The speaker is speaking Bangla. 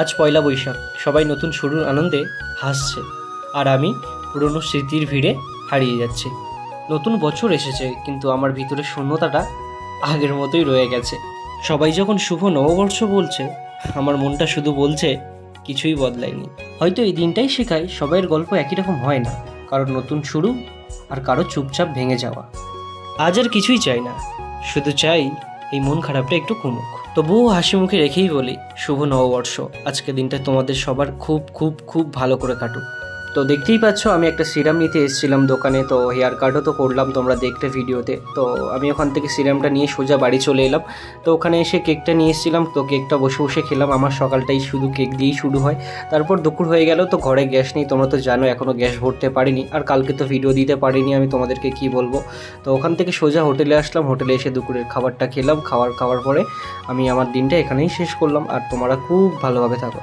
আজ পয়লা বৈশাখ, সবাই নতুন শুরুর আনন্দে হাসছে, আর আমি পুরনো স্মৃতির ভিড়ে হারিয়ে যাচ্ছি। নতুন বছর এসেছে, কিন্তু আমার ভিতরে শূন্যতাটা আগের মতোই রয়ে গেছে। সবাই যখন শুভ নববর্ষ বলছে, আমার মনটা শুধু বলছে কিছুই বদলায়নি। হয়তো এই দিনটাই শেখায় সবাইয়ের গল্প একই রকম হয় না, কারোর নতুন শুরু আর কারো চুপচাপ ভেঙে যাওয়া। আজ আর কিছুই চাই না, শুধু চাই এই মন খারাপটা একটু কমুক। তবুও হাসি মুখে রেখেই বলি, শুভ নববর্ষ। আজকে দিনটা তোমাদের সবার খুব খুব খুব ভালো করে কাটুক। তো দেখতেই পাচ্ছ, আমি একটা সিরাম নিতে এসেছিলাম দোকানে, তো হেয়ার কাটও তো করলাম, তোমরা দেখলে ভিডিওতে। তো আমি ওখান থেকে সিরামটা নিয়ে সোজা বাড়ি চলে এলাম। তো ওখানে এসে কেকটা নিয়ে এসেছিলাম, তো কেকটা বসে বসে খেলাম। আমার সকালটাই শুধু কেক দিয়েই শুরু হয়। তারপর দুপুর হয়ে গেল, তো ঘরে গ্যাস নেই, তোমরা তো জানো, এখনও গ্যাস ভরতে পারিনি। আর কালকে তো ভিডিও দিতে পারিনি, আমি তোমাদেরকে কি বলবো। তো ওখান থেকে সোজা হোটেলে আসলাম, হোটেলে এসে দুপুরের খাবারটা খেলাম। খাওয়ার পরে আমি আমার দিনটা এখানেই শেষ করলাম। আর তোমরা খুব ভালোভাবে থাকো।